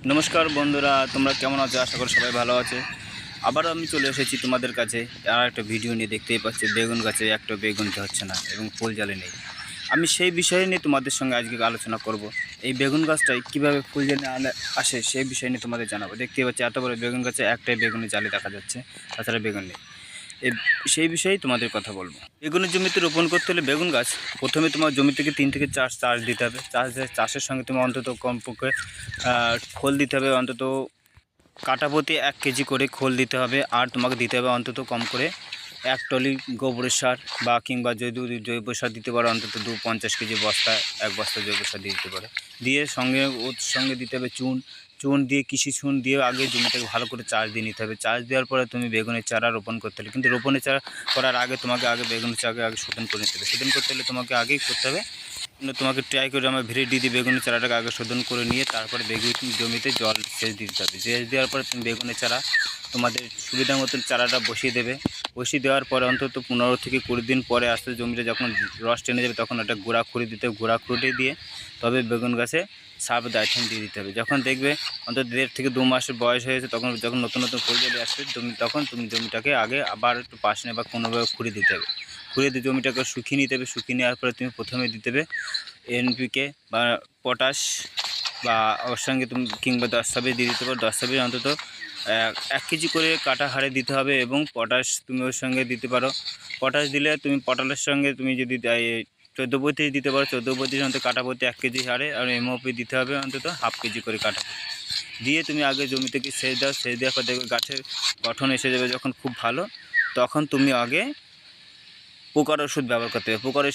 নমস্কার বন্ধুরা, তোমরা কেমন আছো? আশা করি সবাই ভালো আছে। আবারও আমি চলে এসেছি তোমাদের কাছে আর একটা ভিডিও নিয়ে। দেখতেই পাচ্ছি বেগুন গাছে একটা বেগুনতে হচ্ছে না এবং ফুল জালে নেই। আমি সেই বিষয় নিয়ে তোমাদের সঙ্গে আজকে আলোচনা করব। এই বেগুন গাছটায় কীভাবে ফুল জালে আসে সেই বিষয় নিয়ে তোমাদের জানাবো। দেখতেই পাচ্ছি এত বড় বেগুন গাছে একটাই বেগুনের জালে দেখা যাচ্ছে, তাছাড়া বেগুন নেই। সেই বিষয়েই তোমাদের কথা বলবো। বেগুনের জমিতে রোপণ করতে হলে বেগুন গাছ প্রথমে তোমার জমি থেকে 3 থেকে 4 চাষ দিতে হবে। চাষের সঙ্গে তুমি অন্তত কমপক্ষে খোল দিতে হবে, অন্তত কাটা প্রতি 1 কেজি করে খোল দিতে হবে। আর তোমাকে দিতে হবে অন্তত কম করে 1 টলি গোবরের সার বা কিংবা যদি জৈব সার দিতে পারো অন্তত 50 কেজি বস্তা 1 বস্তা জৈব সার দিয়ে দিতে পারো। দিয়ে ওর সঙ্গে দিতে হবে চুন দিয়ে কৃষি চুন দিয়ে আগে জমিটাকে ভালো করে চাষ দিয়ে নিতে হবে। চাষ দেওয়ার পরে তুমি বেগুনের চারা রোপণ করতে হবে, কিন্তু রোপণের চারা করার আগে তোমাকে বেগুনের চারাকে শোধন করে নিতে হবে। শোধন করতে হলে তোমাকে আগেই করতে হবে, তোমাকে ট্রাই করে আমার ভিড়ে দিয়ে বেগুনের চারাটাকে আগে শোধন করে নিয়ে তারপরে বেগুন জমিতে জল সেচ দিতে হবে। সেচ দেওয়ার পরে তুমি বেগুনের চারা তোমাদের সুবিধা মতন চারাটা বসিয়ে দেবে। বসিয়ে দেওয়ার পরে অন্তত 15 থেকে 20 দিন পরে আস্তে জমিতে যখন রস টেনে যাবে তখন একটা গোড়া খুঁড়ে দিতে হবে। গোড়া খুঁড়ে দিয়ে তবে বেগুন গাছে সার দায়িত্ব দিয়ে দিতে হবে। যখন দেখবে অন্তত 1.5 থেকে 2 মাসের বয়স হয়েছে, যখন নতুন নতুন ফুল চলে আসবে তখন তুমি জমিটাকে আগে আবার একটু পাশে বা কোনোভাবে খুঁড়ে দিতে হবে। খুঁড়ে দিয়ে জমিটাকে শুকিয়ে নিতে হবে। শুকিয়ে নেওয়ার পরে তুমি প্রথমে দিতে হবে এনপিকে বা পটাশ, বা ওর সঙ্গে তুমি কিংবা 10 ছাব্বিশ দিয়ে দিতে পারো। 10 ছাব্বিশ অন্তত 1 কেজি করে কাটা হারে দিতে হবে এবং পটাশ তুমি ওর সঙ্গে দিতে পারো। পটাশ দিলে তুমি পটলের সঙ্গে তুমি যদি 14-35 দিতে পারো। 14-35 অন্তত কাটা প্রতি 1 কেজি হারে। আর এমওপি দিতে হবে অন্তত 1/2 কেজি করে কাটা দিয়ে তুমি আগে জমি থেকে সেচ দাও। সেচ দেওয়ার পর দেখবে গাছের গঠন এসে যাবে যখন খুব ভালো, তখন তুমি আগে পোকার ওষুধ ব্যবহার করতে হবে। পোকার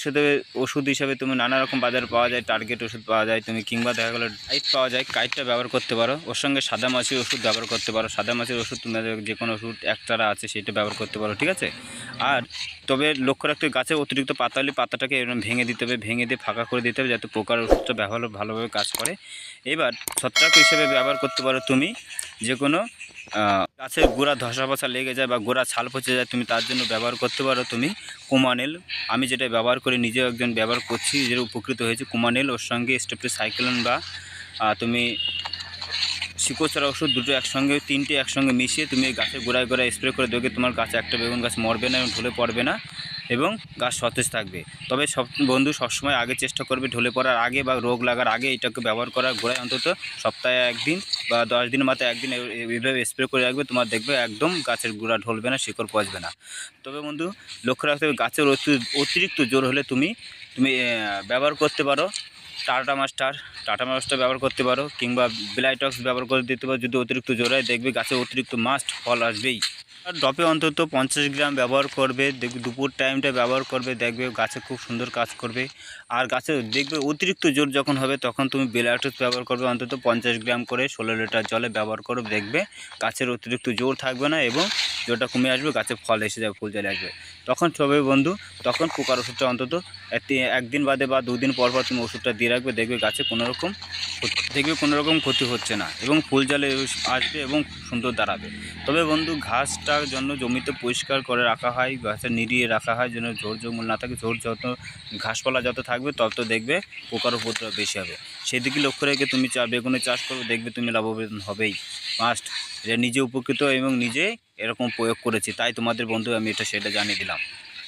ওষুধ হিসাবে তুমি নানা রকম বাজারে পাওয়া যায়, টার্গেট ওষুধ পাওয়া যায়, তুমি কিংবা দেখা গেলো কাইট পাওয়া যায়, কাইটটা ব্যবহার করতে পারো। ওর সঙ্গে সাদা মাছির ওষুধ ব্যবহার করতে পারো। সাদা মাছির ওষুধ তুমি যে কোনো ওষুধ একটারা আছে সেটা ব্যবহার করতে পারো, ঠিক আছে। আর তবে লক্ষ্য রাখতে হবে গাছে অতিরিক্ত পাতা হলে পাতাটাকে এরকম ভেঙে দিতে হবে, ভেঙে দিয়ে ফাঁকা করে দিতে হবে যাতে পোকার ওষুধটা ভালোভাবে কাজ করে। এবার ছত্রাক হিসেবে ব্যবহার করতে পারো তুমি যে কোনো গাছের গোড়া ধসা পচা লেগে যায় বা গোড়া ছাল পচে যায়, তুমি তার জন্য ব্যবহার করতে পারো তুমি কুমানেল। আমি যেটা ব্যবহার করি, নিজেও একজন ব্যবহার করছি, যেটা উপকৃত হয়েছে কুমানেল। ওর সঙ্গে স্টেপটোসাইক্লিন বা তুমি শিকড়ছড়া ওষুধ দুটো একসঙ্গে 3টে একসঙ্গে মিশিয়ে তুমি গাছের গোড়ায় স্প্রে করে দেবে। তোমার গাছে একটা বেগুন গাছ মরবে না এবং ঢলে পড়বে না এবং গাছ সতেজ থাকবে। তবে বন্ধু সবসময় আগে চেষ্টা করবে ঢলে পড়ার আগে বা রোগ লাগার আগে এটাকে ব্যবহার করার। গোড়ায় অন্তত সপ্তাহে 1 দিন বা 10 দিনের মাথায় 1 দিন এইভাবে স্প্রে করে রাখবে। তোমার দেখবে একদম গাছের গোড়া ঢলবে না, শিকড় পচবে না। তবে বন্ধু লক্ষ্য রাখতে হবে গাছের অতিরিক্ত জোর হলে তুমি ব্যবহার করতে পারো টাটা মাস্টার ব্যবহার করতে পারো, কিংবা ব্লাইটক্স ব্যবহার করে দিতে পারো। যদি অতিরিক্ত জোর হয় দেখবে গাছে অতিরিক্ত মাস্ট ফল আসবেই। আর ড্রপে অন্তত 50 গ্রাম ব্যবহার করবে, দেখবে দুপুর টাইমটা ব্যবহার করবে, দেখবে গাছে খুব সুন্দর কাজ করবে। আর গাছে দেখবে অতিরিক্ত জোর যখন হবে তখন তুমি ব্লাইটক্স ব্যবহার করবে অন্তত 50 গ্রাম করে 16 লিটার জলে ব্যবহার করবে। দেখবে গাছের অতিরিক্ত জোর থাকবে না এবং জোরটা কমে আসবে, গাছে ফল এসে যাবে, ফুল চলে আসবে। তখন হবে বন্ধু, তখন পোকার ওষুধটা অন্তত 1 দিন বাদে বা 2 দিন পর তুমি ওষুধটা দিয়ে রাখবে। দেখবে গাছে কোনো রকম ক্ষতি হচ্ছে না এবং ফুল জলে আসবে এবং সুন্দর দাঁড়াবে। তবে বন্ধু ঘাসটার জন্য জমিতে পরিষ্কার করে রাখা হয়, গাছে নিড়িয়ে রাখা হয় যেন ঝোড় জঙ্গল না থাকে। ঘাসপালা যত থাকবে তত দেখবে পোকার উপদ্রব বেশি হবে। সেদিকে লক্ষ্য রেখে তুমি বেগুনের চাষ করবে, দেখবে তুমি লাভবান হবেই। মাস্ট এটা নিজে উপকৃত এবং নিজে এরকম প্রয়োগ করেছি, তাই তোমাদের বন্ধু আমি সেটা জানিয়ে দিলাম।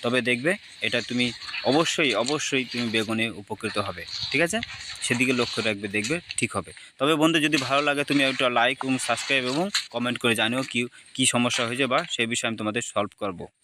তবে দেখবে এটা তুমি অবশ্যই তুমি বেগুনে উপকৃত হবে, ঠিক আছে। সেদিকে লক্ষ্য রাখবে, দেখবে ঠিক হবে। তবে বন্ধু যদি ভালো লাগে তুমি একটা লাইক এবং সাবস্ক্রাইব এবং কমেন্ট করে জানিও কি সমস্যা হয়েছে বা সেই বিষয়ে আমি তোমাদের সলভ করব।